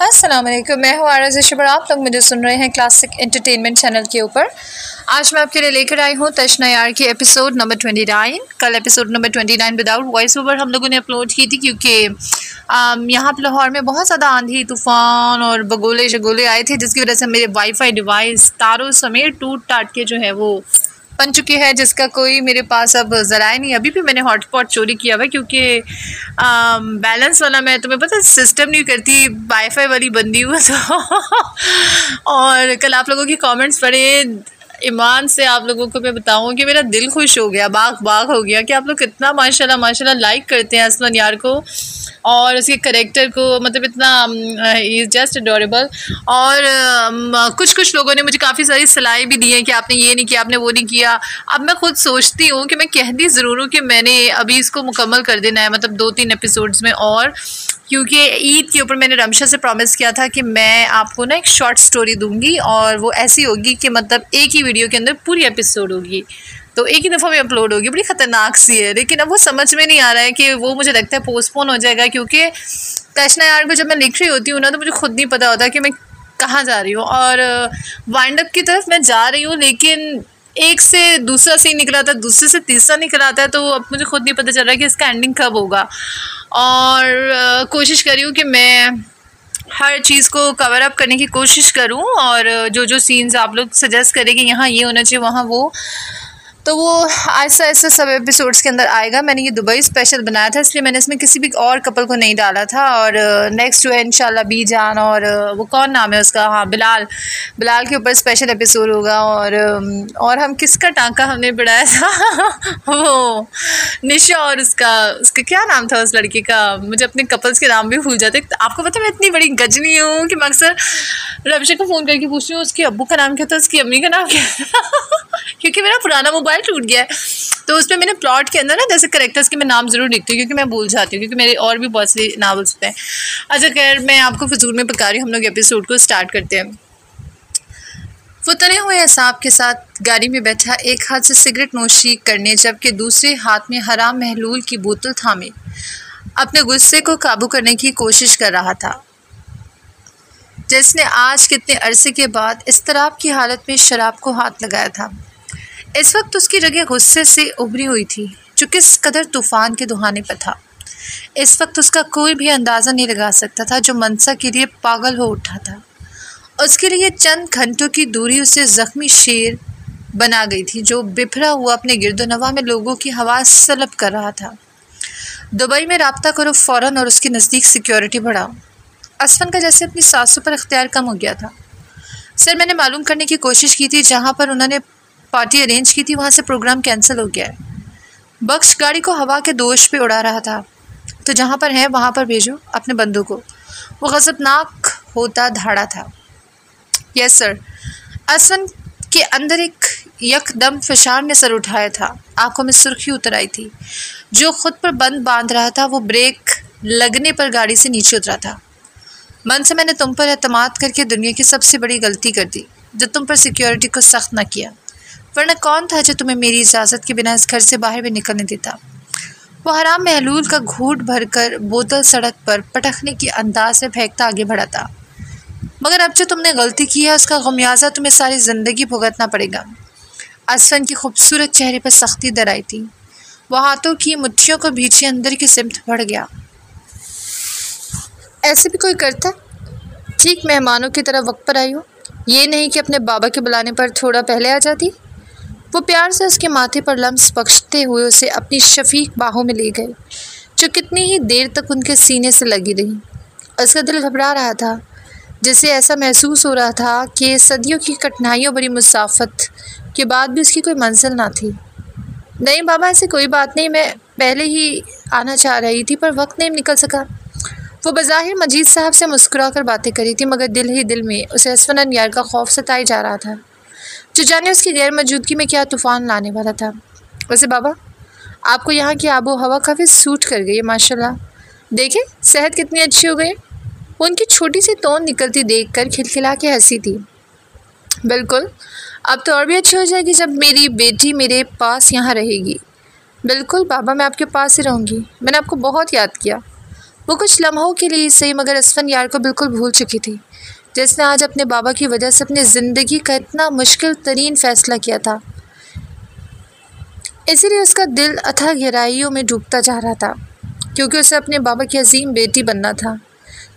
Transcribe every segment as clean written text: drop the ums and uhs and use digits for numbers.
अस्सलाम वालेकुम, मैं हूँ आरज़ शबर। आप लोग मुझे सुन रहे हैं क्लासिक एंटरटेनमेंट चैनल के ऊपर। आज मैं आपके लिए लेकर आई हूँ तशना यार की एपिसोड नंबर 29। कल episode number 29 without voice over हम लोगों ने अपलोड की थी, क्योंकि यहाँ पर लाहौर में बहुत ज़्यादा आंधी तूफ़ान और बगोले शगोले आए थे, जिसकी वजह से मेरे वाईफाई डिवाइस तारों समेत टूट टाट के जो है वो बन चुकी है, जिसका कोई मेरे पास अब ज़राए नहीं। अभी भी मैंने हॉटस्पॉट चोरी किया हुआ है, क्योंकि बैलेंस वाला मैं तुम्हें पता सिस्टम नहीं करती, वाईफाई वाली बंदी हुआ तो और कल आप लोगों के कमेंट्स पढ़े, ईमान से आप लोगों को मैं बताऊं कि मेरा दिल खुश हो गया, बाग बाग हो गया कि आप लोग कितना माशाल्लाह माशाल्लाह लाइक करते हैं असलन यार को और उसके करेक्टर को, मतलब इतना इज़ जस्ट अडोरेबल। और कुछ लोगों ने मुझे काफ़ी सारी सलाहें भी दी हैं कि आपने ये नहीं किया, आपने वो नहीं किया। अब मैं खुद सोचती हूँ कि मैं कहती ज़रूर हूँ कि मैंने अभी इसको मुकम्मल कर देना है, मतलब 2-3 एपिसोड्स में, और क्योंकि ईद के ऊपर मैंने रमशा से प्रॉमिस किया था कि मैं आपको ना एक शॉर्ट स्टोरी दूंगी, और वो ऐसी होगी कि मतलब एक ही वीडियो के अंदर पूरी एपिसोड होगी, तो एक ही दफ़ा में अपलोड होगी। बड़ी ख़तरनाक सी है, लेकिन अब वो समझ में नहीं आ रहा है कि वो, मुझे लगता है पोस्टपोन हो जाएगा, क्योंकि तशना यार को जब मैं लिख रही होती हूँ ना, तो मुझे खुद नहीं पता होता कि मैं कहाँ जा रही हूँ, और वाइंड अप की तरफ मैं जा रही हूँ, लेकिन एक से दूसरा सीन निकला था, दूसरे से तीसरा निकल आता है, तो अब मुझे खुद नहीं पता चल रहा है कि इसका एंडिंग कब होगा। और कोशिश कर रही हूँ कि मैं हर चीज़ को कवर अप करने की कोशिश करूँ, और जो सीन्स आप लोग सजेस्ट करें कि यहाँ ये होना चाहिए, वहाँ वो, तो वो आहिस्ता आहिस्ता सब एपिसोड्स के अंदर आएगा। मैंने ये दुबई स्पेशल बनाया था, इसलिए मैंने इसमें किसी भी और कपल को नहीं डाला था। और नेक्स्ट जो है इंशाल्लाह बी जान, और वो कौन नाम है उसका, हाँ बिलाल के ऊपर स्पेशल एपिसोड होगा। और हम किसका टांका हमने बढ़ाया था वो निशा, और उसका क्या नाम था उस लड़की का, मुझे अपने कपल्स के नाम भी भूल जाते। आपको पता है मैं इतनी बड़ी गजनी हूँ कि मैं अक्सर रमशा को फ़ोन करके पूछती हूँ उसके अब्बू का नाम क्या था, उसकी अम्मी का नाम क्या था क्योंकि मेरा पुराना मोबाइल टूट गया है, तो उस पर मैंने प्लॉट के अंदर ना जैसे करेक्टर्स के मैं नाम ज़रूर लिखती हूँ, क्योंकि मैं भूल जाती हूँ, क्योंकि मेरे और भी बहुत से नावल्स होते हैं। अच्छा खैर, मैं आपको फजूल में पका रही हूँ, हम लोग एपिसोड को स्टार्ट करते हैं। वो तने हुए असाब के साथ गाड़ी में बैठा एक हाथ से सिगरेट नोशी करने, जबकि दूसरे हाथ में हराम महलूल की बोतल थामे अपने गुस्से को काबू करने की कोशिश कर रहा था, जिसने आज कितने अरसे के बाद इस्तराब की हालत में शराब को हाथ लगाया था। इस वक्त उसकी रगें गुस्से से उभरी हुई थी, जो किस कदर तूफ़ान के दुहाने पर था। इस वक्त उसका कोई भी अंदाज़ा नहीं लगा सकता था जो मनसा के लिए पागल हो उठा था। उसके लिए चंद घंटों की दूरी उसे ज़ख्मी शेर बना गई थी, जो बिखरा हुआ अपने गिरदोनवा में लोगों की हवास सलब कर रहा था। दुबई में राब्ता करो फ़ौरन, और उसके नज़दीक सिक्योरिटी बढ़ाओ। असफन का जैसे अपनी सासों पर इख्तियार कम हो गया था। सर, मैंने मालूम करने की कोशिश की थी, जहाँ पर उन्होंने पार्टी अरेंज की थी वहाँ से प्रोग्राम कैंसिल हो गया है। बख्श गाड़ी को हवा के दोष पे उड़ा रहा था, तो जहाँ पर है वहाँ पर भेजो अपने बंदों को। वो गज़बनाक होता धाड़ा था। Yes sir. असफन के अंदर एक यकदम फिशार ने सर उठाया था, आंखों में सुर्खी उतर आई थी। जो खुद पर बंद बांध रहा था, वो ब्रेक लगने पर गाड़ी से नीचे उतरा था। मन से मैंने तुम पर एतमाद करके दुनिया की सबसे बड़ी गलती कर दी, जो तुम पर सिक्योरिटी को सख्त न किया, वरना कौन था जो तुम्हें मेरी इजाज़त के बिना इस घर से बाहर भी निकलने देता। वो हराम महलूल का घूंट भरकर बोतल सड़क पर पटकने के अंदाज में फेंकता आगे बढ़ा था। मगर अब जो तुमने गलती की है, उसका खमियाजा तुम्हें सारी ज़िंदगी भुगतना पड़ेगा। असफन की खूबसूरत चेहरे पर सख्ती दर आई थी। वो हाथों की मुट्ठियों को भींचे अंदर की सिमत बढ़ गया। ऐसे भी कोई करता, ठीक मेहमानों की तरह वक्त पर आई हो, ये नहीं कि अपने बाबा के बुलाने पर थोड़ा पहले आ जाती। वो प्यार से उसके माथे पर लम्स बख्शते हुए उसे अपनी शफीक बाहों में ले गए, जो कितनी ही देर तक उनके सीने से लगी रही। उसका दिल घबरा रहा था, जिसे ऐसा महसूस हो रहा था कि सदियों की कठिनाइयों भरी मुसाफत के बाद भी उसकी कोई मंजिल ना थी। नहीं बाबा, ऐसी कोई बात नहीं, मैं पहले ही आना चाह रही थी, पर वक्त नहीं निकल सका। वो बज़ाहिर मजीद साहब से मुस्कुरा कर बातें करी थी, मगर दिल ही दिल में उसे असफन यार का खौफ सताए जा रहा था, जो जाने उसकी गैर मौजूदगी में क्या तूफ़ान लाने वाला था। वैसे बाबा, आपको यहाँ की आबो हवा काफ़ी सूट कर गई है माशाल्लाह। देखें सेहत कितनी अच्छी हो गई। वो उनकी छोटी सी तोन निकलती देखकर खिलखिला के हंसी थी। बिल्कुल, अब तो और भी अच्छी हो जाएगी जब मेरी बेटी मेरे पास यहाँ रहेगी। बिल्कुल बाबा, मैं आपके पास ही रहूँगी। मैंने आपको बहुत याद किया। वो कुछ लम्हों के लिए सही मगर असफन यार को बिल्कुल भूल चुकी थी, जिसने आज अपने बाबा की वजह से अपनी ज़िंदगी का इतना मुश्किल तरीन फ़ैसला किया था। इसीलिए उसका दिल अथाह गहराइयों में डूबता जा रहा था, क्योंकि उसे अपने बाबा की अजीम बेटी बनना था,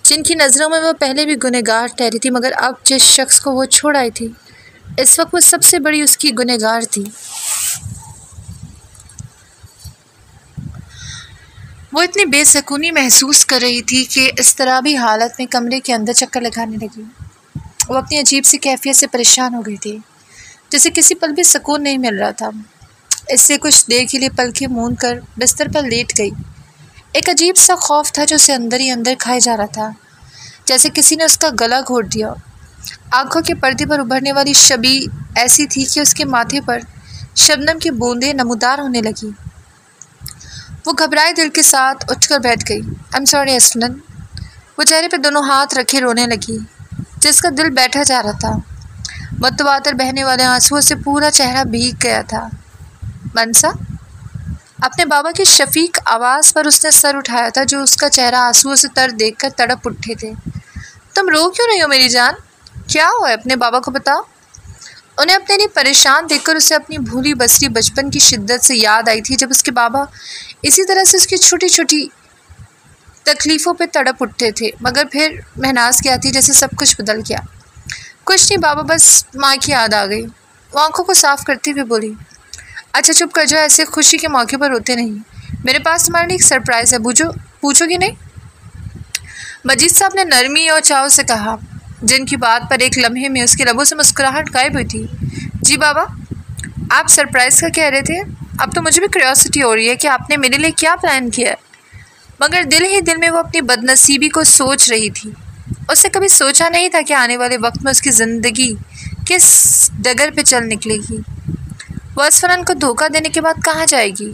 जिनकी नज़रों में वो पहले भी गुनहगार ठहरी थी, मगर अब जिस शख्स को वो छोड़ आई थी, इस वक्त वो सबसे बड़ी उसकी गुनहगार थी। वो इतनी बेसुकूनी महसूस कर रही थी कि इस तरह भी हालत में कमरे के अंदर चक्कर लगाने लगी। वो अपनी अजीब सी कैफियत से परेशान हो गई थी, जैसे किसी पल भी सुकून नहीं मिल रहा था। इससे कुछ देर के लिए पलकें मूंद कर बिस्तर पर लेट गई। एक अजीब सा खौफ था जो उसे अंदर ही अंदर खाए जा रहा था, जैसे किसी ने उसका गला घोट दिया। आंखों के पर्दे पर उभरने वाली शबी ऐसी थी कि उसके माथे पर शबनम की बूंदें नमूदार होने लगी। वो घबराए दिल के साथ उठकर बैठ गई। I am sorry Aslan. वो चेहरे पर दोनों हाथ रखे रोने लगी, जिसका दिल बैठा जा रहा था। मतवातर बहने वाले आंसुओं से पूरा चेहरा भीग गया था। मनसा, अपने बाबा की शफीक आवाज़ पर उसने सर उठाया था, जो उसका चेहरा आंसुओं से तर देखकर तड़प उठे थे। तुम रो क्यों रही हो मेरी जान? क्या हुआ है? अपने बाबा को बताओ। उन्हें अपने लिए परेशान देखकर उसे अपनी भूली बसरी बचपन की शिद्दत से याद आई थी, जब उसके बाबा इसी तरह से उसकी छोटी छोटी तकलीफ़ों पे तड़प उठते थे। मगर फिर महनाज क्या थी, जैसे सब कुछ बदल गया। कुछ नहीं बाबा, बस माँ की याद आ गई। वो आंखों को साफ करते हुए बोली। अच्छा चुप कर जाओ, ऐसे खुशी के मौके पर रोते नहीं। मेरे पास तुम्हारे लिए एक सरप्राइज़ है, पूछोगी नहीं? मजीद साहब ने नरमी और चाव से कहा, जिनकी बात पर एक लम्हे में उसके लबों से मुस्कुराहट गायब हुई थी। जी बाबा, आप सरप्राइज़ का कह रहे थे? अब तो मुझे भी क्यूरियोसिटी हो रही है कि आपने मेरे लिए क्या प्लान किया है। मगर दिल ही दिल में वो अपनी बदनसीबी को सोच रही थी। उसने कभी सोचा नहीं था कि आने वाले वक्त में उसकी ज़िंदगी किस डगर पे चल निकलेगी। वो असफरन को धोखा देने के बाद कहाँ जाएगी।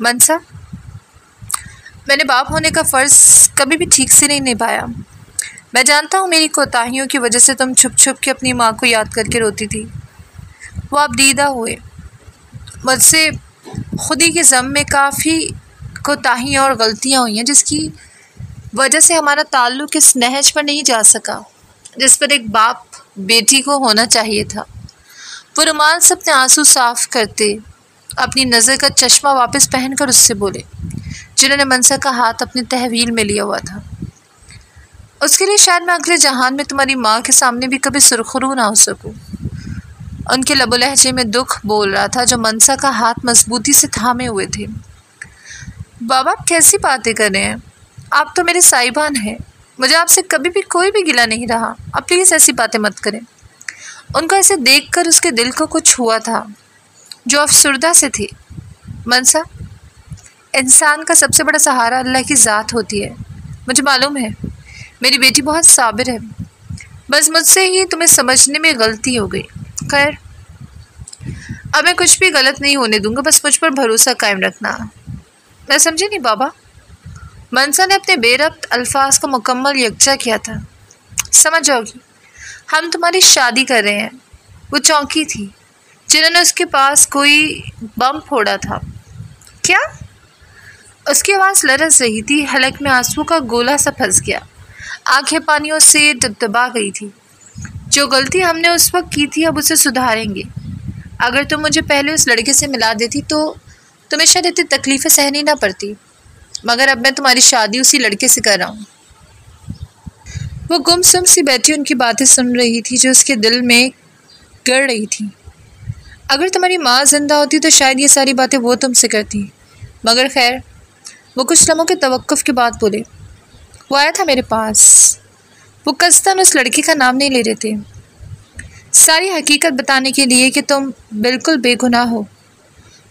मनसा, मैंने बाप होने का फ़र्ज़ कभी भी ठीक से नहीं निभाया। मैं जानता हूँ मेरी कोताहियों की वजह से तुम छुप छुप के अपनी माँ को याद करके रोती थी। वो आप दीदा हुए। मुझसे खुदी के ज़म में काफ़ी कोताहियाँ और गलतियाँ हुई हैं, जिसकी वजह से हमारा ताल्लुक़ इस नहज पर नहीं जा सका जिस पर एक बाप बेटी को होना चाहिए था। वो रुमाल से अपने आंसू साफ करते अपनी नज़र का चश्मा वापस पहनकर उससे बोले, जिन्होंने मनसा का हाथ अपने तहवील में लिया हुआ था। उसके लिए शायद मैं अगले जहान में तुम्हारी माँ के सामने भी कभी सुरखरू ना हो सकूँ। उनके लबो लहजे में दुख बोल रहा था, जो मनसा का हाथ मजबूती से थामे हुए थे। बाबा, आप कैसी बातें कर रहे हैं? आप तो मेरे साहिबान हैं। मुझे आपसे कभी भी कोई भी गिला नहीं रहा। आप प्लीज़ ऐसी बातें मत करें। उनको ऐसे देखकर उसके दिल को कुछ हुआ था, जो अफसुर्दा से थी। मनसा, इंसान का सबसे बड़ा सहारा अल्लाह की ज़ात होती है। मुझे मालूम है मेरी बेटी बहुत साबिर है, बस मुझसे ही तुम्हें समझने में गलती हो गई। खैर, अब मैं कुछ भी गलत नहीं होने दूंगा, बस मुझ पर भरोसा कायम रखना। मैं समझी नहीं बाबा। मनसा ने अपने बेरब्त अल्फाज को मुकम्मल यकजा किया था। समझ जाओगी, हम तुम्हारी शादी कर रहे हैं। वो चौंकी थी, जिन्होंने उसके पास कोई बम फोड़ा था। क्या? उसकी आवाज़ लरज़ रही थी। हलक में आंसू का गोला सा फंस गया। आंखें पानियों से दबदबा गई थी। जो गलती हमने उस वक्त की थी, अब उसे सुधारेंगे। अगर तुम मुझे पहले उस लड़के से मिला देती तो तुम्हें शायद इतनी तकलीफ़ें सहनी ना पड़ती, मगर अब मैं तुम्हारी शादी उसी लड़के से कर रहा हूँ। वो गुमसुम सी बैठी उनकी बातें सुन रही थी, जो उसके दिल में गड़ रही थी। अगर तुम्हारी माँ जिंदा होती तो शायद ये सारी बातें वो तुमसे करती, मगर खैर। वो कुछ लम्हों के तवक्कुफ़ के बाद बोले, वो आया था मेरे पास। वो कसदन उस लड़के का नाम नहीं ले रहे थे, सारी हकीकत बताने के लिए कि तुम बिल्कुल बेगुनाह हो।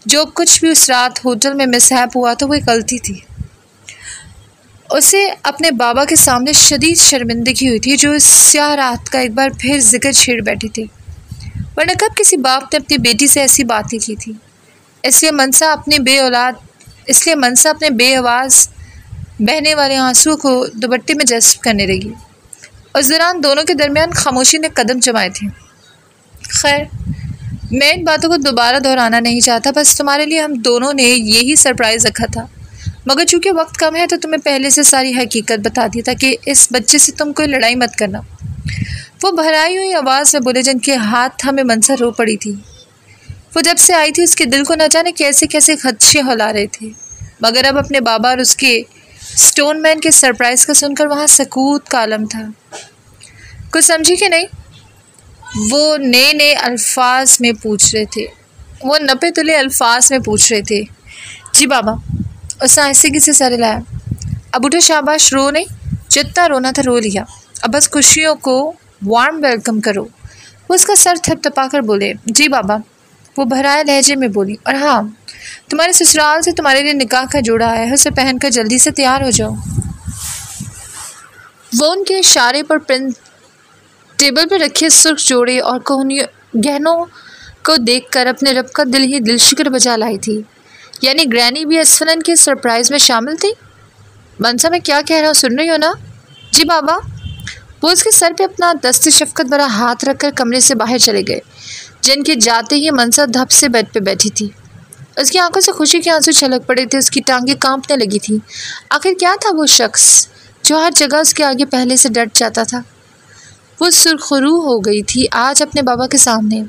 जो कुछ भी उस रात होटल में मिसहैप हुआ था, वो एक गलती थी। उसे अपने बाबा के सामने शदीद शर्मिंदगी हुई थी, जो इस स्याह रात का एक बार फिर जिक्र छेड़ बैठी थी। वरना कब किसी बाप ने अपनी बेटी से ऐसी बातें की थी। इसलिए मनसा अपने बेआवाज़ बहने वाले आंसुओं को दुपट्टे में जज्ब करने लगी। उस दौरान दोनों के दरमियान खामोशी ने कदम जमाए थे। खैर, मैं इन बातों को दोबारा दोहराना नहीं चाहता। बस तुम्हारे लिए हम दोनों ने यही सरप्राइज़ रखा था। मगर चूंकि वक्त कम है तो तुम्हें पहले से सारी हकीकत बता दी ताकि इस बच्चे से तुम कोई लड़ाई मत करना। वो भराई हुई आवाज़ में बोले जिनके हाथ में मंसा रो पड़ी थी। वो जब से आई थी उसके दिल को न जाने कैसे कैसे खदशे हिला रहे थे, मगर अब अपने बाबा और उसके स्टोनमैन के सरप्राइज़ का सुनकर वहाँ सकूत का आलम था। कुछ समझी कि नहीं? वो नए नए अल्फाज में पूछ रहे थे, वो नपे तुले अल्फाज में पूछ रहे थे। जी बाबा। उसने आहिस्तगी से सर हिलाया। अब उठो, शाबाश, रो नहीं, जितना रोना था रो लिया, अब बस खुशियों को वार्म वेलकम करो। वो उसका सर थपथपा कर बोले। जी बाबा। वो भराए लहजे में बोली। और हाँ, तुम्हारे ससुराल से तुम्हारे लिए निकाह का जोड़ा आया है, उसे पहनकर जल्दी से तैयार हो जाओ। वो उनके इशारे पर टेबल पर रखे सुर्ख जोड़े और गहनों को देखकर अपने रब का दिल ही दिल शिकर बजा लाई थी। यानी ग्रैनी भी असफलन के सरप्राइज़ में शामिल थी। मनसा, मैं क्या कह रहा हूँ सुन रही हो ना? जी बाबा। वो उसके सर पे अपना दस्ते शफकत भरा हाथ रखकर कमरे से बाहर चले गए। जिनके जाते ही मनसा धप से बेड पे बैठी थी। उसकी आंखों से खुशी के आंसू छलक पड़े थे, उसकी टांगें कांपने लगी थी। आखिर क्या था वो शख्स जो हर जगह उसके आगे पहले से डट जाता था? वो सुरखरू हो गई थी आज अपने बाबा के सामने।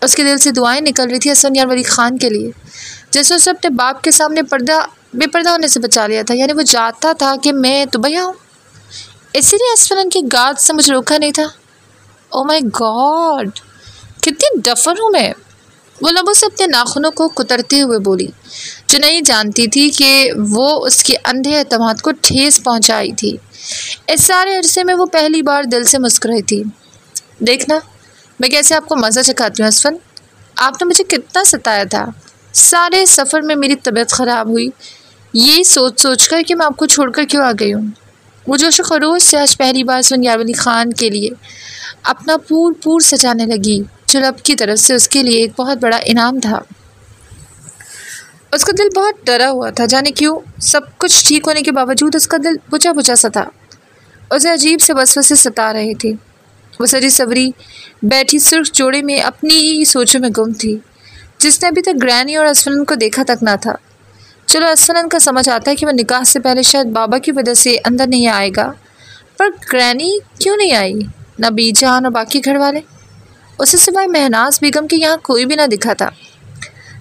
उसके दिल से दुआएं निकल रही थी असफन यार वली खान के लिए, जैसे उसे अपने बाप के सामने बेपर्दा होने से बचा लिया था। यानी वो चाहता था कि मैं तो भैया हूँ, इसीलिए असफलन की गाद से मुझे रोका नहीं था। ओ माय गॉड, कितनी डफर हूँ मैं। वो लबों से अपने नाखूनों को कुतरते हुए बोली, जो नहीं जानती थी कि वो उसके अंधे एतमाद को ठेस पहुँचाई थी। इस सारे अरसे में वो पहली बार दिल से मुस्कुराई थी। देखना मैं कैसे आपको मज़ा चखाती हूँ असफन। आपने मुझे कितना सताया था। सारे सफ़र में मेरी तबीयत ख़राब हुई यही सोच कर कि मैं आपको छोड़कर क्यों आ गई हूँ। वो जोश खरोश से आज पहली बार असफन यारवली ख़ान के लिए अपना पूर सजाने लगी, जो रब की तरफ से उसके लिए एक बहुत बड़ा इनाम था। उसका दिल बहुत डरा हुआ था, जाने क्यों सब कुछ ठीक होने के बावजूद उसका दिल बुझा बुझा सा था। उसे अजीब से वसवसे सता रहे थे। वो सजी सवरी बैठी सुर्ख जोड़े में अपनी ही सोचों में गुम थी, जिसने अभी तक ग्रैनी और असफलन को देखा तक ना था। चलो असफलन का समझ आता है कि वह निकाह से पहले शायद बाबा की वजह से अंदर नहीं आएगा, पर ग्रैनी क्यों नहीं आई? ना बीजान और बाकी घर वाले, उसे सिवाय महनाज बेगम के यहाँ कोई भी ना दिखा था।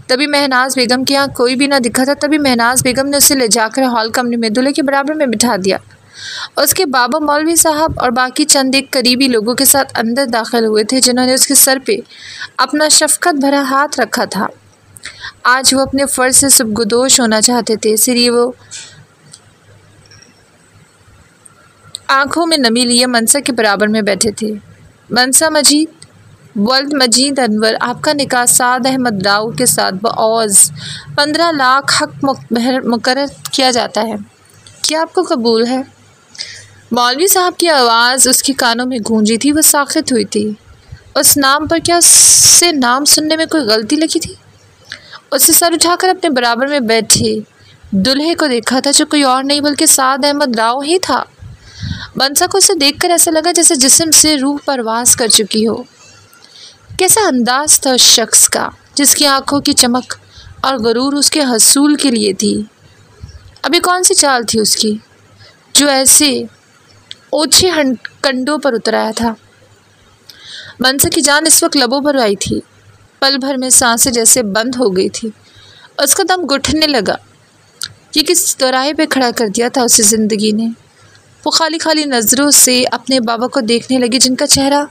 तभी महनाज बेगम ने उसे ले जाकर हॉल कमरे में दूल्हे के बराबर में बिठा दिया। उसके बाबा मौलवी साहब और बाकी चंद एक करीबी लोगों के साथ अंदर दाखिल हुए थे, जिन्होंने उसके सर पे अपना शफकत भरा हाथ रखा था। आज वो अपने फ़र्ज से सुबगदोश होना चाहते थे, इसलिए वो आंखों में नमी लिए मनसा के बराबर में बैठे थे। मनसा मजीद वल्द मजीद अनवर, आपका निकाह साद अहमद राव के साथ बऔज़ 15 लाख हक मुकर्रर किया जाता है। क्या आपको कबूल है? मौलवी साहब की आवाज़ उसके कानों में गूंजी थी। वह साखित हुई थी। उस नाम पर क्या उससे नाम सुनने में कोई गलती लगी थी? उससे सर उठाकर अपने बराबर में बैठे दुल्हे को देखा था, जो कोई और नहीं बल्कि साद अहमद राव ही था। मनसा को उसे देखकर ऐसा लगा जैसे जिस्म से रूह परवास कर चुकी हो। कैसा अंदाज था उस शख्स का, जिसकी आंखों की चमक और गरूर उसके हसूल के लिए थी। अभी कौन सी चाल थी उसकी, जो ऐसे ओछे कंडों पर उतर आया था। मनसा की जान इस वक्त लबों पर आई थी। पल भर में सांसें जैसे बंद हो गई थी। उसका दम घुटने लगा। ये किस दोराहे पे खड़ा कर दिया था उसे ज़िंदगी ने। वो खाली खाली नज़रों से अपने बाबा को देखने लगी, जिनका चेहरा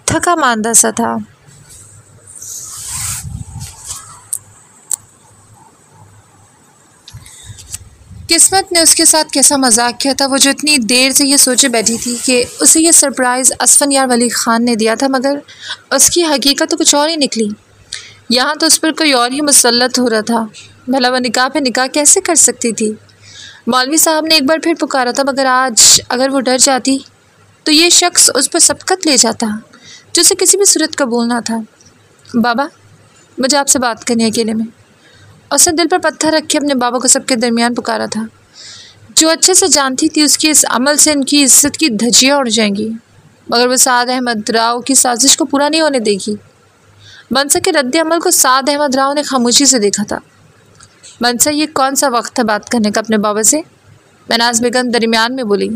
थका मांदा सा था। किस्मत ने उसके साथ कैसा मजाक किया था। वो जो इतनी देर से ये सोचे बैठी थी कि उसे ये सरप्राइज़ असफन यार वली ख़ान ने दिया था, मगर उसकी हकीकत तो कुछ और ही निकली। यहाँ तो उस पर कोई और ही मुसल्लत हो रहा था। भला वह निकाह पे निकाह कैसे कर सकती थी? मौलवी साहब ने एक बार फिर पुकारा था, मगर आज अगर वो डर जाती तो ये शख्स उस पर सबकत ले जाता, जो उसे किसी भी सूरत कबूल ना था। बाबा, मुझे आपसे बात करनी है अकेले में। उसने दिल पर पत्थर रख के अपने बाबा को सबके दरमियान पुकारा था, जो अच्छे से जानती थी उसकी इस अमल से इनकी इज्जत की धज्जियाँ उड़ जाएंगी, मगर वह साद अहमद राव की साजिश को पूरा नहीं होने देगी। मनसा के रद्द अमल को साद अहमद राव ने खामोशी से देखा था। मनसा, ये कौन सा वक्त है बात करने का अपने बाबा से? महनाज बेगम दरमियान में बोली।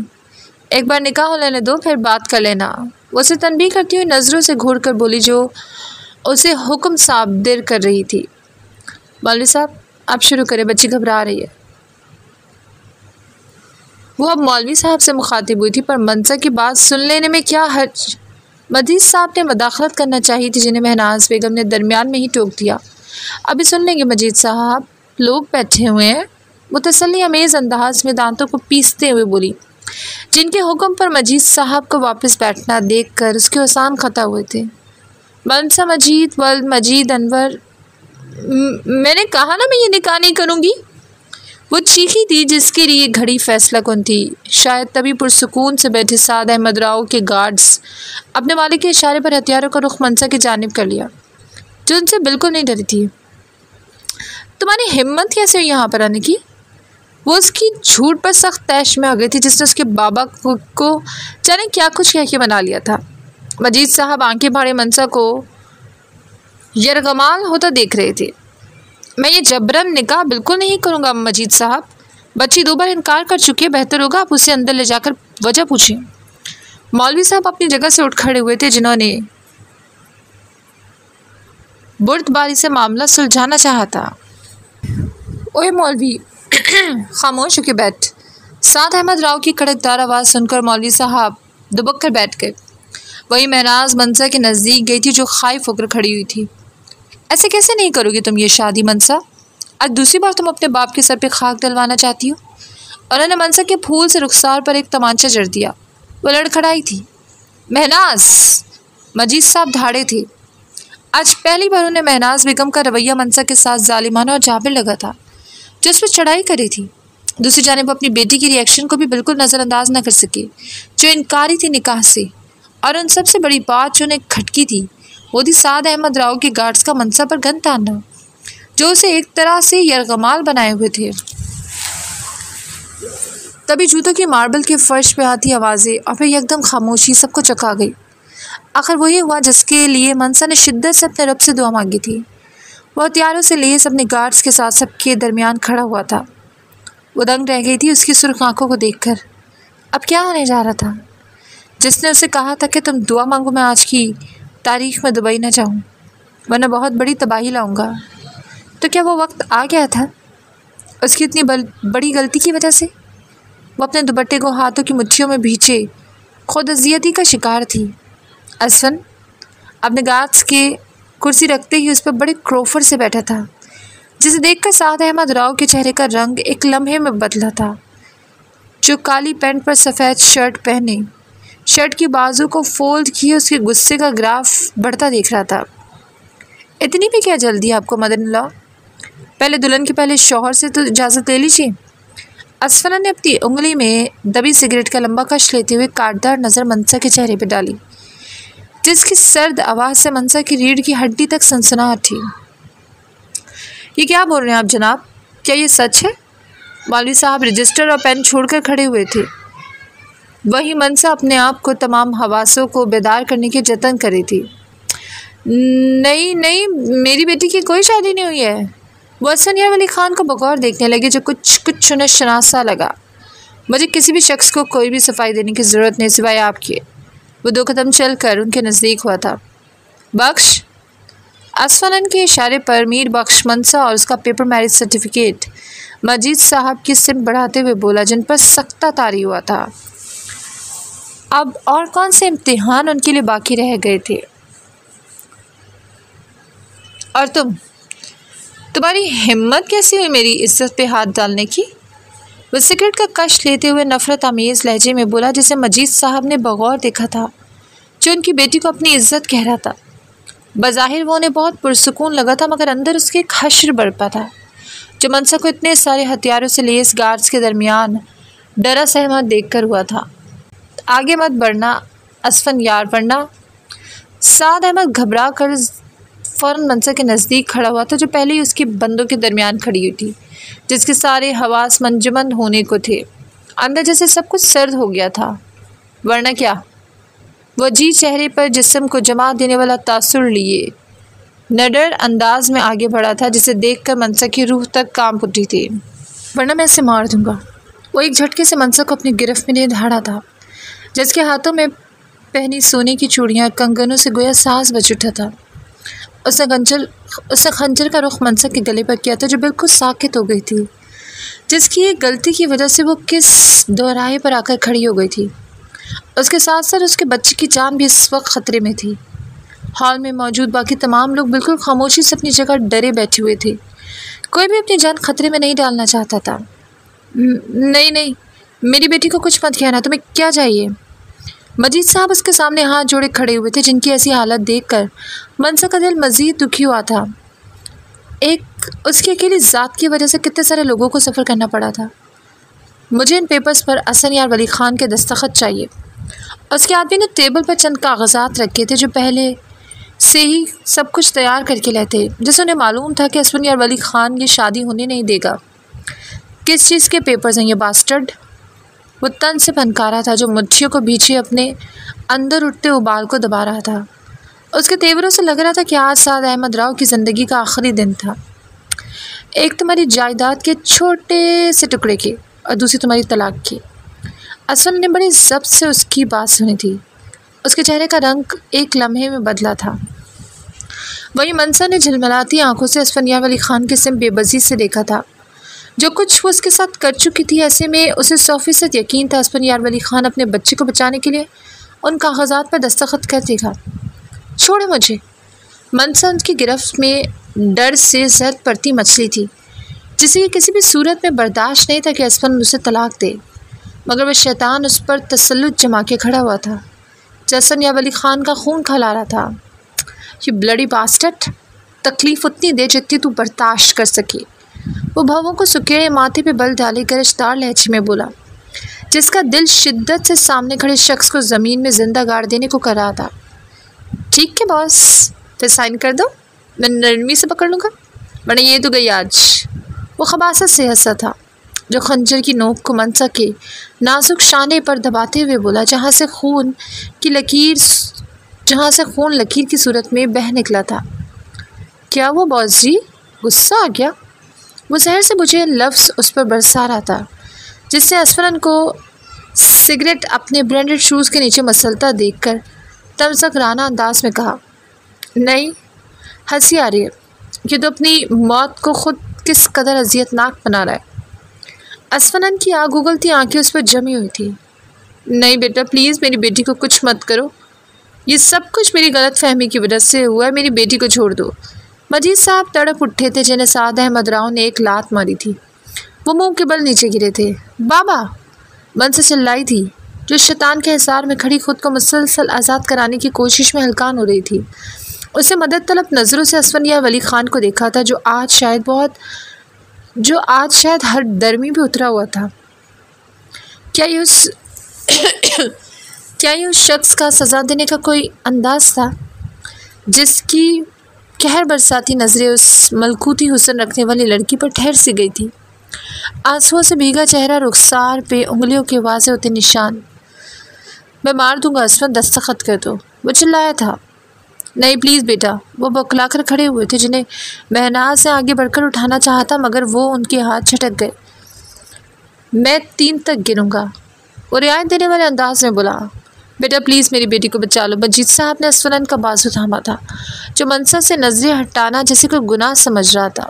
एक बार निकाह हो लेने दो, फिर बात कर लेना। वो उसे तनबीह करती हुई नज़रों से घूर कर बोली, जो उसे हुक्म साबिर कर रही थी। मौलवी साहब, आप शुरू करें, बच्ची घबरा रही है। वो अब मौलवी साहब से मुखातिब हुई थी, पर मनसा की बात सुन लेने में क्या हर्ज। मजीद साहब ने मदाखलत करना चाहिए थी, जिन्हें महनाज बेगम ने दरमियान में ही टोक दिया। अभी सुन लेंगे मजीद साहब, लोग बैठे हुए हैं। वो तसल्ली अमेज़ अंदाज में दांतों को पीसते हुए बोली, जिनके हुक्म पर मजीद साहब को वापस बैठना देखकर उसके हसान खता हुए थे। मनसा, मजीद, वल्द, मजीद, अनवर, मैंने कहा ना मैं ये निकाह नहीं करूँगी। वो चीखी थी, जिसके लिए घड़ी फैसला कुन थी। शायद तभी पुरसुकून से बैठे साद अहमद राव के गार्ड्स अपने मालिक के इशारे पर हथियारों का रुख मनसा की जानिब कर लिया, जो उनसे बिल्कुल नहीं डरी थी। तुम्हारी हिम्मत कैसे हुई यहाँ पर आने की? वो उसकी झूठ पर सख्त तैश में आ गई थी, जिसने उसके बाबा को जाने क्या कुछ कह के बना लिया था। मजीद साहब आंखें फाड़े मनसा को यरगमाल होता देख रहे थे। मैं ये जबरन निकाह बिल्कुल नहीं करूँगा मजीद साहब। बच्ची 2 बार इनकार कर चुकी है, बेहतर होगा आप उसे अंदर ले जाकर वजह पूछें। मौलवी साहब अपनी जगह से उठ खड़े हुए थे, जिन्होंने बुर्दबारी से मामला सुलझाना चाहा था। ओए मौलवी, खामोश होकर बैठ। साद अहमद राव की कड़कदार आवाज़ सुनकर मौलवी साहब दुबक कर बैठ गए। वही महनाज मनसा के नज़दीक गई थी, जो खाइफ होकर खड़ी हुई थी। ऐसे कैसे नहीं करोगी तुम ये शादी मनसा? आज दूसरी बार तुम अपने बाप के सर पे खाक डलवाना चाहती हो। और उन्होंने मनसा के फूल से रुखसार पर एक तमांचा जड़ दिया। वो लड़खड़ाई थी। महनाज, मजीद साहब धाड़े थे। आज पहली बार उन्हें महनाज बेगम का रवैया मनसा के साथ जालिमाना और जाबिर लगा था, जो उस पर चढ़ाई करी थी। दूसरी जानिब अपनी बेटी की रिएक्शन को भी बिल्कुल नज़रअंदाज न कर सके, जो इनकारी थी निकाह से। और उन सबसे बड़ी बात जो उन्हें खटकी थी, वो थी साद अहमद राव के गार्ड्स का मनसा पर गन तानना, जो उसे एक तरह से यरगमाल बनाए हुए थे। तभी जूतों की मार्बल के फर्श पे आती आवाज़ें और फिर एकदम खामोशी सबको चका गई। आखिर वही हुआ जिसके लिए मनसा ने शिद्दत से अपने रब से दुआ मांगी थी। वो हथियारों से लेस अपने गार्ड्स के साथ सबके दरमियान खड़ा हुआ था। वो दंग रह गई थी उसकी सुर्ख आंखों को देखकर। अब क्या होने जा रहा था? जिसने उसे कहा था कि तुम दुआ मांगो, मैं आज की तारीख में दुबई न जाऊं, वरना बहुत बड़ी तबाही लाऊंगा। तो क्या वो वक्त आ गया था? उसकी इतनी बड़ी गलती की वजह से वो अपने दुपट्टे को हाथों की मुट्ठियों में भींचे खुद अजियती का शिकार थी। असफन अपने गार्ड्स के कुर्सी रखते ही उस पर बड़े क्रोफर से बैठा था, जिसे देखकर साद अहमद राव के चेहरे का रंग एक लम्हे में बदला था। जो काली पैंट पर सफ़ेद शर्ट पहने, शर्ट की बाजू को फोल्ड किए उसके गुस्से का ग्राफ बढ़ता देख रहा था। इतनी भी क्या जल्दी आपको मदन-इन-लॉ? पहले दुल्हन के पहले शौहर से तो इजाज़त ले लीजिए। असफना ने अपनी उंगली में दबी सिगरेट का लंबा कश लेते हुए काटदार नज़र मनसा के चेहरे पर डाली, जिसकी सर्द आवाज़ से मनसा की रीढ़ की हड्डी तक सनसनाहट थी। ये क्या बोल रहे हैं आप जनाब? क्या ये सच है? मौलवी साहब रजिस्टर और पेन छोड़कर खड़े हुए थे। वही मनसा अपने आप को तमाम हवासों को बेदार करने के जतन कर रही थी। नहीं नहीं, मेरी बेटी की कोई शादी नहीं हुई है। वो असफन वली ख़ान को बगौर देखने लगे, जो कुछ उन्हें शनासा लगा। मुझे किसी भी शख्स को कोई भी सफाई देने की ज़रूरत नहीं सिवाय आपके। वो 2 कदम चल कर उनके नज़दीक हुआ था। बख्श, असफन के इशारे पर मीर बख्श मनसा और उसका पेपर मैरिज सर्टिफिकेट मजीद साहब की सिम बढ़ाते हुए बोला, जिन पर सख्ता तारी हुआ था। अब और कौन से इम्तिहान उनके लिए बाकी रह गए थे? और तुम्हारी हिम्मत कैसी हुई मेरी इज्जत पे हाथ डालने की? वो सिगरेट का कश लेते हुए नफरत आमेज़ लहजे में बोला, जिसे मजीद साहब ने बगौर देखा था, जो उनकी बेटी को अपनी इज्जत कह रहा था। बज़ाहिर वो उन्हें बहुत पुरसुकून लगा था, मगर अंदर उसके एक हश्र बरपा था, जो मनसा को इतने सारे हथियारों से लेस गार्ड्स के दरमियान डरा सहमत देख कर हुआ था। आगे मत बढ़ना असफन यार, वरना। साद अहमद घबरा कर फ़ौरन मनसा के नज़दीक खड़ा हुआ था, जो पहले ही उसके बंदों के दरमियान खड़ी हुई थी, जिसके सारे हवास मंजमंद होने को थे। अंदर जैसे सब कुछ सर्द हो गया था। वरना क्या? वो जी चेहरे पर जिस्म को जमा देने वाला तासुर लिए निडर अंदाज में आगे बढ़ा था, जिसे देखकर मनसा की रूह तक कांप उठी थी। वरना मैं इसे मार दूंगा। वो एक झटके से मनसा को अपनी गिरफ्त में लिए धाड़ा था, जिसके हाथों में पहनी सोने की चूड़ियाँ कंगनों से गोया सांस बच उठा था। उसने खंजर का रुख मनसा के गले पर किया था, जो बिल्कुल साकित हो गई थी, जिसकी एक गलती की वजह से वो किस दोराहे पर आकर खड़ी हो गई थी। उसके साथ साथ उसके बच्चे की जान भी इस वक्त ख़तरे में थी। हॉल में मौजूद बाकी तमाम लोग बिल्कुल खामोशी से अपनी जगह डरे बैठे हुए थे। कोई भी अपनी जान खतरे में नहीं डालना चाहता था। नहीं नहीं, मेरी बेटी को कुछ मत कहना, तुम्हें क्या चाहिए? मजीद साहब उसके सामने हाथ जोड़े खड़े हुए थे, जिनकी ऐसी हालत देखकर मनसा का दिल मज़ीद दुखी हुआ था। एक उसकी अकेली ज़ात की वजह से कितने सारे लोगों को सफ़र करना पड़ा था। मुझे इन पेपर्स पर हसन यार वली ख़ान के दस्तखत चाहिए। उसके आदमी ने टेबल पर चंद कागजात रखे थे, जो पहले से ही सब कुछ तैयार करके लाए, जिससे उन्हें मालूम था कि हसन यार वली ख़ान ये शादी होने नहीं देगा। किस चीज़ के पेपर्स हैं ये बास्टर्ड? वो तन से फनकारा था, जो मुट्ठियों को पीछे अपने अंदर उठते उबाल को दबा रहा था। उसके तेवरों से लग रहा था कि आज साद अहमद राव की ज़िंदगी का आखिरी दिन था। एक तुम्हारी जायदाद के छोटे से टुकड़े की और दूसरी तुम्हारी तलाक की। असलम ने बड़ी ज़ब्त से उसकी बात सुनी थी। उसके चेहरे का रंग एक लम्हे में बदला था। वहीं मनसा ने झिलमिलाती आंखों से हसन यार वली ख़ान के सिम बेबसी से देखा था। जो कुछ वो उसके साथ कर चुकी थी, ऐसे में उसे 100% यकीन था हसन यार वली ख़ान अपने बच्चे को बचाने के लिए उन कागजात पर दस्तखत कर देगा। छोड़े मुझे। मनसा उनकी गिरफ्त में डर से जर्द पड़ती मछली थी, जिसे ये किसी भी सूरत में बर्दाश्त नहीं था कि हसन उसे तलाक दे। मगर वह शैतान उस पर तसल्लुत जमा के खड़ा हुआ था, जो हसन यार वली ख़ान का खून खौला रहा था। ये ब्लडी बास्टर्ड, तकलीफ़ उतनी दे जितनी तू बर्दाश्त कर सके। वो भवों को सुकेड़े माथे पे बल डाले गरजदार लहजे में बोला, जिसका दिल शिद्दत से सामने खड़े शख्स को ज़मीन में जिंदा गाड़ देने को कर रहा था। ठीक है बॉस, फिर साइन कर दो, मैं नरमी से पकड़ लूँगा, वरना ये तो गई आज। वो खबासत से हंसा था, जो खंजर की नोक को मनसा के नाजुक शाने पर दबाते हुए बोला, जहाँ से खून लकीर की सूरत में बह निकला था। क्या वो बॉस जी, गुस्सा आ गया? वो जहर से बुझे लफ्ज़ उस पर बरसा रहा था, जिससे असफरन को सिगरेट अपने ब्रांडेड शूज़ के नीचे मसलता देखकर तमसकराना अंदाज में कहा, नहीं, हंसी आ रही है कि तो अपनी मौत को खुद किस कदर अजियतनाक बना रहा है। असफरन की आग उगलती आंखें उस पर जमी हुई थी। नहीं बेटा, प्लीज़ मेरी बेटी को कुछ मत करो। ये सब कुछ मेरी गलत फहमी की वजह से हुआ है। मेरी बेटी को छोड़ दो। मजीद साहब तड़प उठे थे, जिन्हें साद अहमद राव ने एक लात मारी थी। वो मुंह के बल नीचे गिरे थे। बाबा, मनसा चिल्लाई थी, जो शैतान के हिसार में खड़ी खुद को मुसलसल आज़ाद कराने की कोशिश में हलकान हो रही थी। उसे मदद तलब नज़रों से हसन यार वली ख़ान को देखा था, जो आज शायद हर दरमी भी उतरा हुआ था। क्या ये उस शख्स का सज़ा देने का कोई अंदाज था, जिसकी कहर बरसाती नज़रें उस मलकूती हुस्न रखने वाली लड़की पर ठहर सी गई थी। आंसुओं से भीगा चेहरा, रुखसार पे उंगलियों के वाज़े होते निशान। मैं मार दूंगा असफर, दस्तखत कर दो, वो चिल्लाया था। नहीं प्लीज़ बेटा। वो बौखलाकर खड़े हुए थे, जिन्हें महनाज से आगे बढ़कर उठाना चाहता, मगर वो उनके हाथ झटक गए। मैं 3 तक गिनूंगा, वो रियायत देने वाले अंदाज में बोला। बेटा प्लीज़ मेरी बेटी को बचा लो। मजीद साहब ने असफरन का बाजू थामा था, जो मनसा से नजरें हटाना जैसे कोई गुनाह समझ रहा था।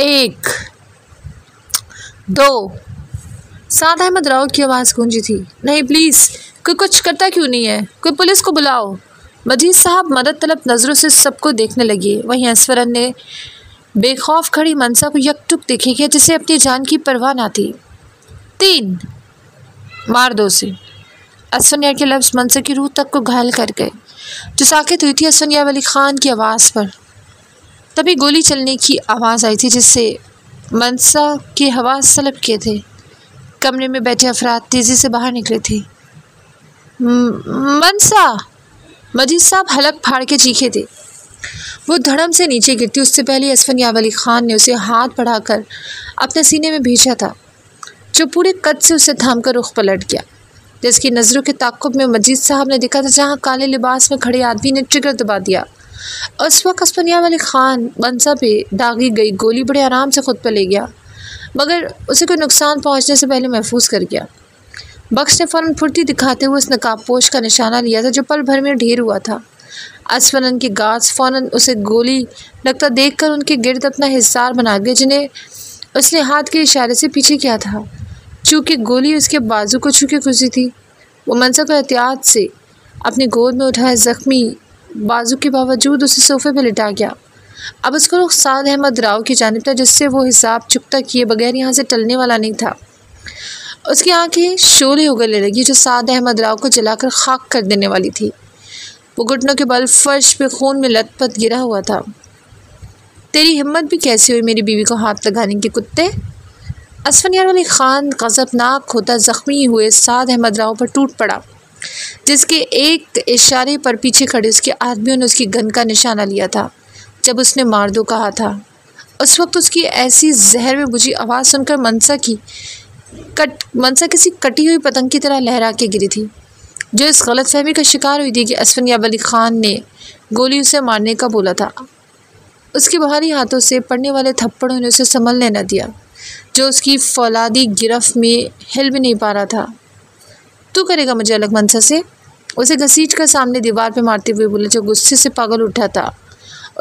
1, 2। साद अहमद राव की आवाज़ गूंजी थी। नहीं प्लीज़, कोई कुछ करता क्यों नहीं है? कोई पुलिस को बुलाओ। मजीद साहब मदद तलब नज़रों से सबको देखने लगे। वहीं असफरन ने बेखौफ खड़ी मनसा को यकटुक देखे गया, जिसे अपनी जान की परवाह ना थी। 3, मार दो उसे। हसन यार के लफ्ज़ मनसा की रूह तक को घायल कर गए, जो साकित हुई थी हसन यार वली ख़ान की आवाज़ पर। तभी गोली चलने की आवाज़ आई थी, जिससे मनसा के हवास सलब किए थे। कमरे में बैठे अफराद तेज़ी से बाहर निकले थे। मनसा! मजीद साहब हलक फाड़ के चीखे थे। वो धड़म से नीचे गिरती उससे पहले हसन यार वली ख़ान ने उसे हाथ बढ़ाकर अपने सीने में भेजा था, जो पूरे कद से उसे थामकर रुख पलट गया। जिसकी नज़रों के ताक़ुब में मजीद साहब ने देखा था, जहाँ काले लिबास में खड़े आदमी ने ट्रिगर दबा दिया उस वक्त असफनिया वाली खान मंसा पे दागी गई गोली बड़े आराम से खुद पर ले गया, मगर उसे कोई नुकसान पहुंचने से पहले महफूज कर गया। बख्श ने फ़ौरन फुर्ती दिखाते हुए उस नकाबपोश का निशाना लिया था जो पल भर में ढेर हुआ था। असफनन के गार्ड्स फ़ौरन उसे गोली लगता देखकर उनके गिर्द अपना हिसार बना गए, जिन्हें उसने हाथ के इशारे से पीछे किया था। चूँकि गोली उसके बाजू को छू के गुजरी थी, वो मंसा को एहतियात से अपनी गोद में उठाए ज़ख्मी बाजू के बावजूद उसे सोफे पर लिटा गया। अब उसका रुख साद अहमद राव की जानिब था, जिससे वो हिसाब चुकता किए बगैर यहाँ से टलने वाला नहीं था। उसकी आंखें शोले उगलने लगी जो साद अहमद राव को जलाकर खाक कर देने वाली थी। वो घुटनों के बल फर्श पे खून में लथपथ गिरा हुआ था। तेरी हिम्मत भी कैसी हुई मेरी बीवी को हाथ लगाने के कुत्ते? असफनिया वाली खान गज़बनाक होता ज़ख्मी हुए साद अहमद राव पर टूट पड़ा, जिसके एक इशारे पर पीछे खड़े उसके आदमियों ने उसकी गन का निशाना लिया था। जब उसने मार दो कहा था, उस वक्त उसकी ऐसी जहर में बुझी आवाज़ सुनकर मंसा किसी कटी हुई पतंग की तरह लहरा के गिरी थी, जो इस गलतफहमी का शिकार हुई थी कि असफनिया वली खान ने गोली उसे मारने का बोला था। उसके बाहरी हाथों से पड़ने वाले थप्पड़ों ने उसे संभलने न दिया, जो उसकी फौलादी गिरफ्त में हिल भी नहीं पा रहा था। तू करेगा मुझे अलग मंसा से? उसे घसीट कर सामने दीवार पे मारते हुए बोला, जो गुस्से से पागल उठा था।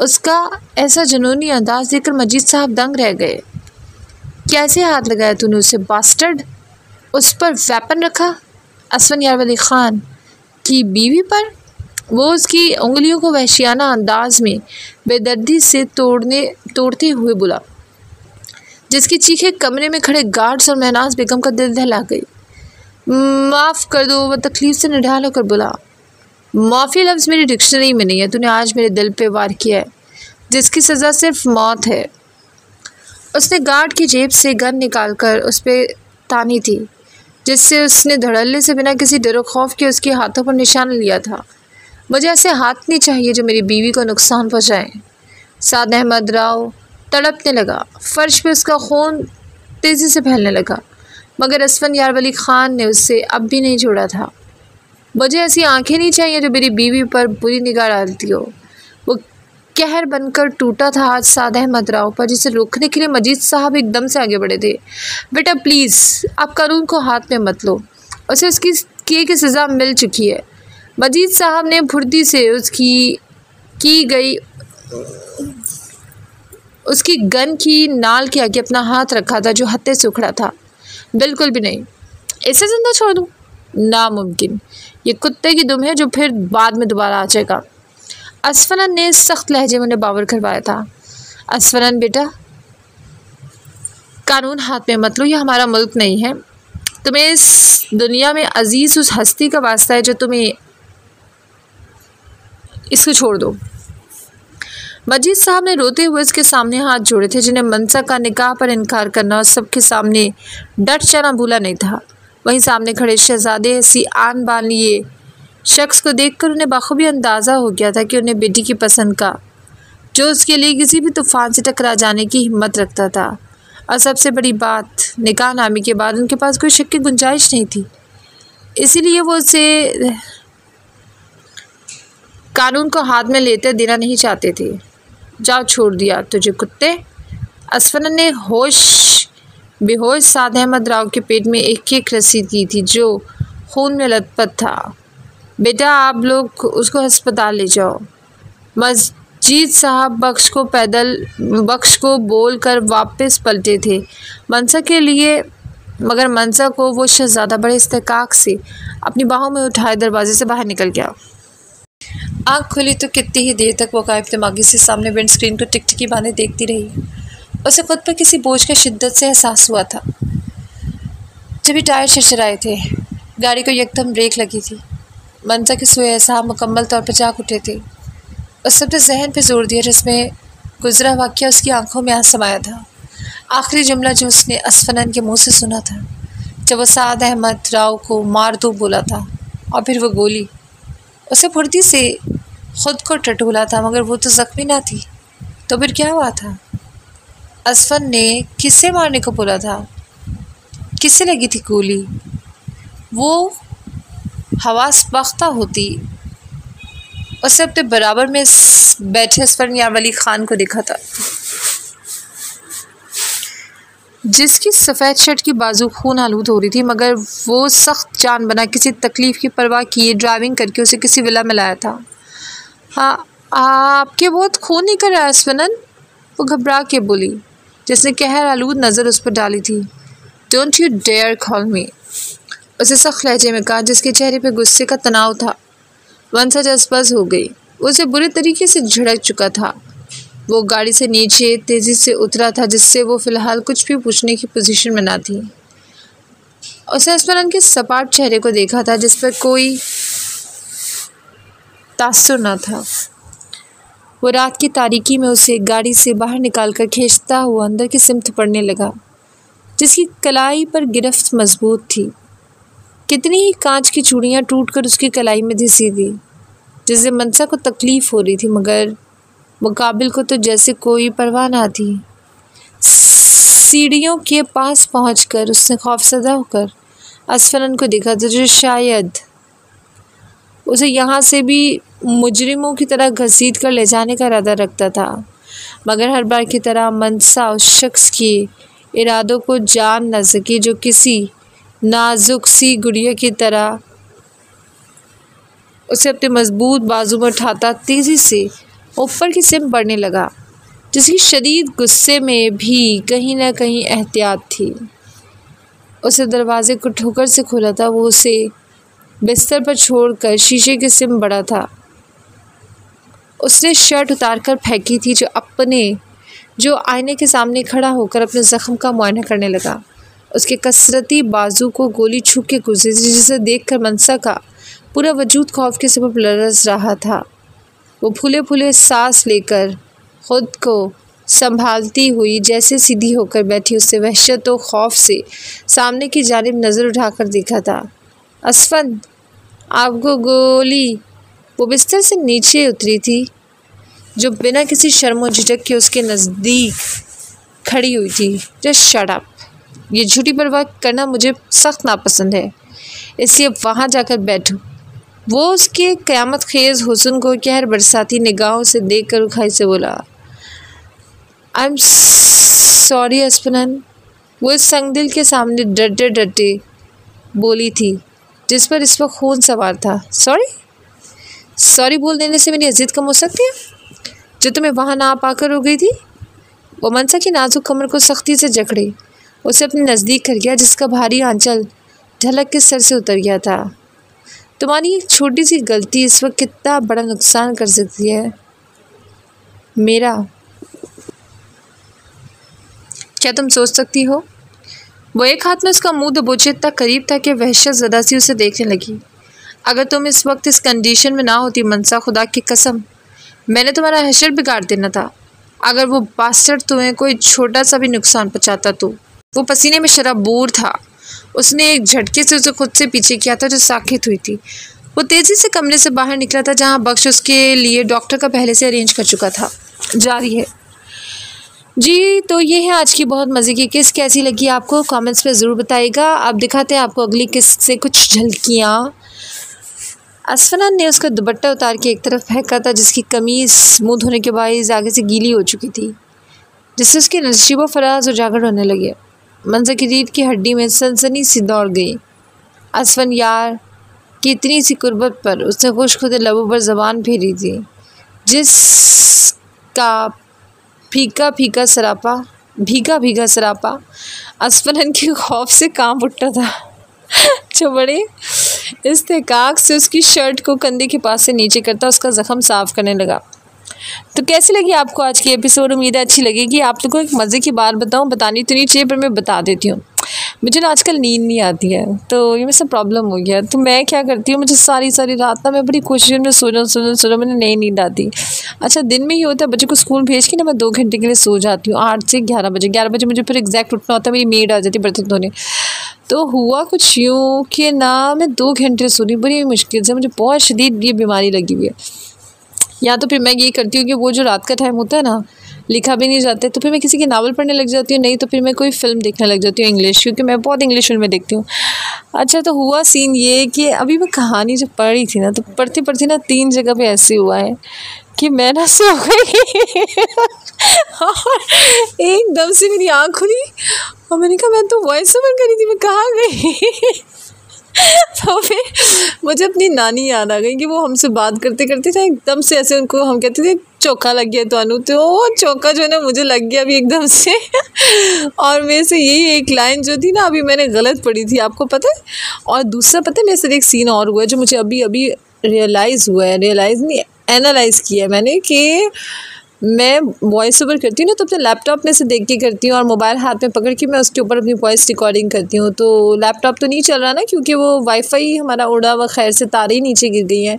उसका ऐसा जुनूनी अंदाज देखकर मजीद साहब दंग रह गए। कैसे हाथ लगाया तूने उसे बास्टर्ड? उस पर वेपन रखा? असफनिया वली खान की बीवी पर? वो उसकी उंगलियों को वहशियाना अंदाज में बेदर्दी से तोड़ते हुए बोला, जिसकी चीखें कमरे में खड़े गार्ड्स और महनाज बेगम का दिल दहला गई। माफ़ कर दो, वह तकलीफ से निढाल होकर बोला। माफ़ी लफ्ज़ मेरी डिक्शनरी में नहीं है। तूने आज मेरे दिल पे वार किया है, जिसकी सज़ा सिर्फ मौत है। उसने गार्ड की जेब से गन निकालकर उस पर तानी थी, जिससे उसने धड़ल्ले से बिना किसी डर खौफ के उसके हाथों पर निशान लिया था। मुझे ऐसे हाथ नहीं चाहिए जो मेरी बीवी को नुकसान पहुँचाएँ। साद अहमद राव तड़पने लगा। फ़र्श पे उसका खून तेज़ी से फैलने लगा, मगर असफनिया वली खान ने उससे अब भी नहीं छोड़ा था। मुझे ऐसी आंखें नहीं चाहिए जो मेरी बीवी पर बुरी निगाह डालती हो। वो कहर बनकर टूटा था आज साद अहमद राव पर, जिसे रोकने के लिए मजीद साहब एकदम से आगे बढ़े थे। बेटा प्लीज़, आप कानून को हाथ में मत लो। उसे उसकी किए की सज़ा मिल चुकी है। मजीद साहब ने फुर्ती से उसकी गन की नाल के आगे अपना हाथ रखा था, जो हत्थे से उखड़ा था। बिल्कुल भी नहीं, इसे जिंदा छोड़ दूँ? नामुमकिन। ये कुत्ते की दुम है जो फिर बाद में दोबारा आ जाएगा। असफनन ने सख्त लहजे में उन्हें बावर करवाया था। असफनन बेटा, कानून हाथ में मत लो, ये हमारा मुल्क नहीं है। तुम्हें इस दुनिया में अजीज़ उस हस्ती का वास्ता है जो तुम्हें, इसको छोड़ दो। मजीद साहब ने रोते हुए उसके सामने हाथ जोड़े थे, जिन्हें मंसा का निकाह पर इनकार करना और सबके सामने डट जाना भूला नहीं था। वहीं सामने खड़े शहजादे सी आन बान लिए शख्स को देखकर उन्हें बाखूबी अंदाज़ा हो गया था कि उन्हें बेटी की पसंद का, जो उसके लिए किसी भी तूफ़ान से टकरा जाने की हिम्मत रखता था। और सबसे बड़ी बात, निकाह नामी के बाद उनके पास कोई शक की गुंजाइश नहीं थी। इसीलिए वो उसे कानून को हाथ में लेते देना नहीं चाहते थे। जाओ, छोड़ दिया तुझे कुत्ते। असफनन ने बेहोश साद अहमद राव के पेट में एक रसीद की थी, जो खून में लथपथ था। बेटा, आप लोग उसको अस्पताल ले जाओ। मजीद साहब बख्श को बोल कर वापस पलटे थे मंसा के लिए, मगर मंसा को वो शहजादा बड़े इस्तेकाक से अपनी बाहों में उठाए दरवाजे से बाहर निकल गया। आँख खुली तो कितनी ही देर तक वो गायब दिमागी से सामने विंड स्क्रीन को टिकटिकी बांधे देखती रही। उसे खुद पर किसी बोझ का शिद्दत से एहसास हुआ था। जब भी टायर चरचराए थे, गाड़ी को यकदम ब्रेक लगी थी। मंसा के सोए एहसास मुकम्मल तौर पर जाग उठे थे। उस सब ने जहन पे जोर दिया जिसमें गुजरा वाक़या उसकी आंखों में आ समाया था। आखिरी जुमला जो उसने असफनन के मुंह से सुना था, जब वो साद अहमद राव को मार दो बोला था, और फिर वो गोली। उसे फुर्ती से खुद को टटोला था, मगर वो तो ज़ख्मी ना थी। तो फिर क्या हुआ था? असफन ने किससे मारने को बोला था? किससे लगी थी गोली? वो हवास बख्ता होती उससे अपने बराबर में बैठे असफरन यार वली खान को देखा था, जिसकी सफ़ेद शर्ट की बाजू खून आलूद हो रही थी, मगर वो सख्त जान बना किसी तकलीफ़ की परवाह किए ड्राइविंग करके उसे किसी विला में लाया था। हाँ, आपके बहुत खून निकल रहा है असफरन, वो घबरा के बोली, जिसने कहर आलूद नज़र उस पर डाली थी। Don't you dare call me, उसे सख्त लहजे में कहा, जिसके चेहरे पे गुस्से का तनाव था। मनसा जज्बाज हो गई, वो उसे बुरे तरीके से झिड़क चुका था। वो गाड़ी से नीचे तेज़ी से उतरा था, जिससे वो फ़िलहाल कुछ भी पूछने की पोजीशन में ना थी। उसने असफरन के सपाट चेहरे को देखा था, जिस पर कोई तासुर न था। वो रात की तारीकी में उसे गाड़ी से बाहर निकालकर खींचता हुआ अंदर की सिमत पड़ने लगा, जिसकी कलाई पर गिरफ्त मजबूत थी। कितनी ही कांच की चूड़ियाँ टूटकर उसकी कलाई में धंसी थी, जिससे मनसा को तकलीफ़ हो रही थी, मगर मुकाबिल को तो जैसे कोई परवाह ना थी। सीढ़ियों के पास पहुंचकर उसने खौफज़दा होकर असफरन को देखा था, जो शायद उसे यहाँ से भी मुजरिमों की तरह घसीट कर ले जाने का इरादा रखता था, मगर हर बार की तरह मनसा उस शख्स के इरादों को जान न सकी, जो किसी नाजुक सी गुड़िया की तरह उसे अपने मजबूत बाजू में उठाता तेज़ी से ऊपर की सिम बढ़ने लगा, जिसकी शदीद गुस्से में भी कहीं ना कहीं एहतियात थी। उसे दरवाजे को ठोकर से खोला था, वो उसे बिस्तर पर छोड़कर शीशे की सिम बढ़ा था। उसने शर्ट उतारकर फेंकी थी, जो आईने के सामने खड़ा होकर अपने ज़ख्म का मुआयना करने लगा। उसके कसरती बाजू को गोली छू के गुजरी थी, जिसे देखकर मनसा का पूरा वजूद खौफ के सबब लरज़ रहा था। वो फूले फूले सांस लेकर खुद को संभालती हुई जैसे सीधी होकर बैठी, उससे वहशत और खौफ से सामने की जानिब नज़र उठाकर देखा था। असफन, आपको गोली। वो बिस्तर से नीचे उतरी थी, जो बिना किसी शर्म और झिझक के उसके नज़दीक खड़ी हुई थी। जस्ट शट अप, ये झूठी परवाह करना मुझे सख्त नापसंद है, इसलिए वहाँ जाकर बैठो। वो उसके क़यामत खेज़ हुस्न को कहर बरसाती निगाहों से देखकर रुखाई से बोला, आई एम सॉरी असफरन। वो इस संगदिल के सामने डरते डरते बोली थी, जिस पर इस वक्त खून सवार था। सॉरी बोल देने से मेरी इज्जत कम हो सकती है, जो तुम्हें वहाँ ना पाकर हो गई थी। वो मनसा की नाजुक कमर को सख्ती से जकड़े उसे अपने नज़दीक कर गया, जिसका भारी आंचल ढलक के सर से उतर गया था। तुम्हारी एक छोटी सी गलती इस वक्त कितना बड़ा नुकसान कर सकती है मेरा, क्या तुम सोच सकती हो? वो एक हाथ में उसका मुंह दबोचे इतना करीब था कि वहशत ज़दा सी उसे देखने लगी। अगर तुम इस वक्त इस कंडीशन में ना होती मनसा, खुदा की कसम मैंने तुम्हारा हशर बिगाड़ देना था। अगर वो बास्टर्ड तुम्हें कोई छोटा सा भी नुकसान पहुँचाता तो। वो पसीने में शराबूर था। उसने एक झटके से उसे खुद से पीछे किया था, जो साकित हुई थी। वो तेज़ी से कमरे से बाहर निकला था, जहाँ बख्श उसके लिए डॉक्टर का पहले से अरेंज कर चुका था। जारी है जी। तो ये है आज की बहुत मज़े की किस, कैसी लगी आपको कमेंट्स में ज़रूर बताइएगा। अब दिखाते हैं आपको अगली किस से कुछ झलकियाँ। असफरन ने उसका दुपट्टा उतार के एक तरफ फेंका था, जिसकी कमीज़ मुँह धोने के बाद आगे से गीली हो चुकी थी, जिससे उसके नशीबो फराज उजागर होने लगे। मंजर की रीढ़ की हड्डी में सनसनी सी दौड़ गई। असफन यार की इतनी सी कुर्बत पर उसने खुशखुदे लबों पर ज़बान फेरी थी, जिसका भीगा भीगा सरापा असफन के खौफ से कांप उठता था, जो बड़े इस्तेकाक से उसकी शर्ट को कंधे के पास से नीचे करता उसका ज़ख्म साफ़ करने लगा। तो कैसी लगी आपको आज की एपिसोड? उम्मीद है अच्छी लगेगी। आप लोगों को एक मज़े की बात बताऊं, बतानी तो नहीं चाहिए पर मैं बता देती हूँ। मुझे ना आजकल नींद नहीं आती है, तो ये मेरे से प्रॉब्लम हो गया। तो मैं क्या करती हूँ, मुझे सारी रात ना मैं बड़ी कोशिश में सो जाऊँ मैंने नहीं नींद आती। अच्छा दिन में ही होता है, बच्चे को स्कूल भेज के ना मैं 2 घंटे के लिए सो जाती हूँ, 8 से 11 बजे। 11 बजे मुझे फिर एग्जैक्ट उठना होता है, मेरी मेड आ जाती है बर्तन धोने। तो हुआ कुछ यूँ कि ना मैं 2 घंटे सोनी बड़ी मुश्किल से, मुझे बहुत शदीद ये बीमारी लगी हुई है। या तो फिर मैं ये करती हूँ कि वो जो रात का टाइम होता है ना, लिखा भी नहीं जाता है, तो फिर मैं किसी की नावल पढ़ने लग जाती हूँ, नहीं तो फिर मैं कोई फ़िल्म देखने लग जाती हूँ इंग्लिश, क्योंकि मैं बहुत इंग्लिश फिल्में देखती हूँ। अच्छा, तो हुआ सीन ये कि अभी मैं कहानी जब पढ़ रही थी ना, तो पढ़ते पढ़ते ना 3 जगह पे ऐसे हुआ है कि मैं ना सो गई और एकदम से मेरी आँख खुली और मैंने कहा मैं तो वॉइस ओवर करी थी, मैं कहाँ गई तो फिर मुझे अपनी नानी याद आ गई कि वो हमसे बात करते करते ना एकदम से ऐसे उनको हम कहते थे चौका लग गया तो अनु, तो वो चौका जो है ना मुझे लग गया अभी एकदम से और मेरे से यही एक लाइन जो थी ना अभी मैंने गलत पढ़ी थी, आपको पता है। और दूसरा पता है मेरे साथ एक सीन और हुआ है जो मुझे अभी अभी रियलाइज़ हुआ है, रियलाइज़ नहीं एनालाइज़ किया है मैंने, कि मैं वॉइस ओवर करती हूँ ना तो अपने लैपटॉप में से देख के करती हूँ और मोबाइल हाथ में पकड़ के मैं उसके ऊपर अपनी वॉइस रिकॉर्डिंग करती हूँ। तो लैपटॉप तो नहीं चल रहा ना, क्योंकि वो वाईफाई हमारा उड़ा हुआ खैर से तारें नीचे गिर गई हैं।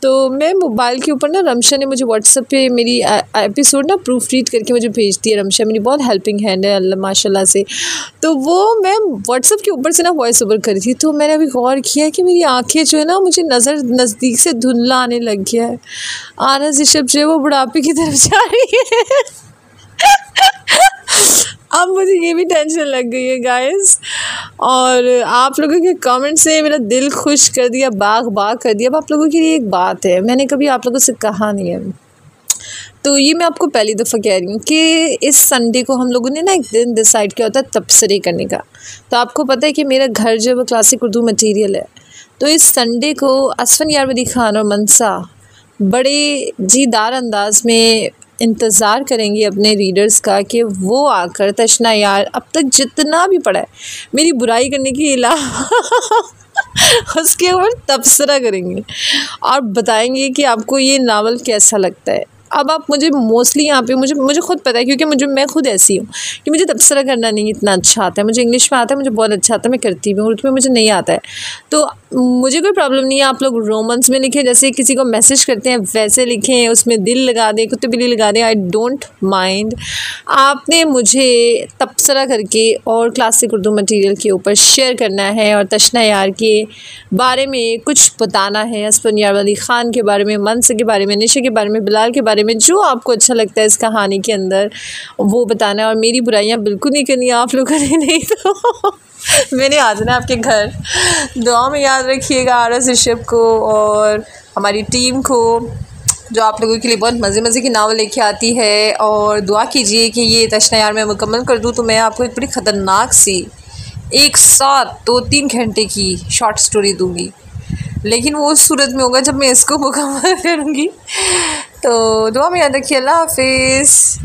तो मैं मोबाइल के ऊपर ना रमशा ने मुझे व्हाट्सएप पे मेरी एपिसोड ना प्रूफ रीड करके मुझे भेज दी है। रमशा मेरी बहुत हेल्पिंग हैंड है अल्लाह माशाल्लाह से। तो वो मैं व्हाट्सएप के ऊपर से ना वॉइस ओवर करी थी, तो मैंने अभी गौर किया कि मेरी आंखें जो है ना मुझे नज़र नज़दीक से धुंधला आने लग गया है। आरज़ ऋषभ जो है वो बुढ़ापे की तरफ जा रही है अब मुझे ये भी टेंशन लग गई है गाइस, और आप लोगों के कमेंट से मेरा दिल खुश कर दिया, बाग बाग कर दिया। अब आप लोगों के लिए एक बात है, मैंने कभी आप लोगों से कहा नहीं है, तो ये मैं आपको पहली दफ़ा कह रही हूँ कि इस संडे को हम लोगों ने ना एक दिन डिसाइड किया होता है तबसरे करने का। तो आपको पता है कि मेरा घर जो है वो क्लासिक उर्दू मटीरियल है, तो इस संडे को असफन यारवली ख़ान और मनसा बड़े जीदार अंदाज में इंतज़ार करेंगे अपने रीडर्स का कि वो आकर तशना यार अब तक जितना भी पढ़ा है मेरी बुराई करने के अलावा उसके ऊपर तबसरा करेंगे और बताएंगे कि आपको ये नावल कैसा लगता है। अब आप मुझे मोस्टली यहाँ पे मुझे खुद पता है, क्योंकि मैं खुद ऐसी हूँ कि मुझे तबसरा करना नहीं इतना अच्छा आता है। मुझे इंग्लिश में आता है, मुझे बहुत अच्छा आता है, मैं करती भी हूँ। उर्दू में मुझे नहीं आता है, तो मुझे कोई प्रॉब्लम नहीं है। आप लोग रोमांस में लिखें, जैसे किसी को मैसेज करते हैं वैसे लिखें, उसमें दिल लगा दें, कुत्ते बिल्ली लगा दें, आई डोंट माइंड। आपने मुझे तबसरा करके और क्लासिक उर्दू मटीरियल के ऊपर शेयर करना है और तशना यार के बारे में कुछ बताना है, असफन यारवली ख़ान के बारे में, मनस के बारे में, निशा के बारे में, बिलाल के बारे में, जो आपको अच्छा लगता है इस कहानी के अंदर वो बताना है। और मेरी बुराइयाँ बिल्कुल नहीं करनी आप लोगों ने, नहीं तो मैंने आ जाना आपके घर। दुआ में याद रखिएगा आरज़ ऋषभ को और हमारी टीम को जो आप लोगों के लिए बहुत मज़े मज़े की नावल लेके आती है, और दुआ कीजिए कि ये तशना यार मैं मुकम्मल कर दूँ तो मैं आपको एक बड़ी ख़तरनाक सी एक साथ 2-3 घंटे की शॉर्ट स्टोरी दूँगी, लेकिन वो उस सूरत में होगा जब मैं इसको मुकम्मल करूँगी। तो दुआ में याद रखिए। अल्लाह हाफिज़।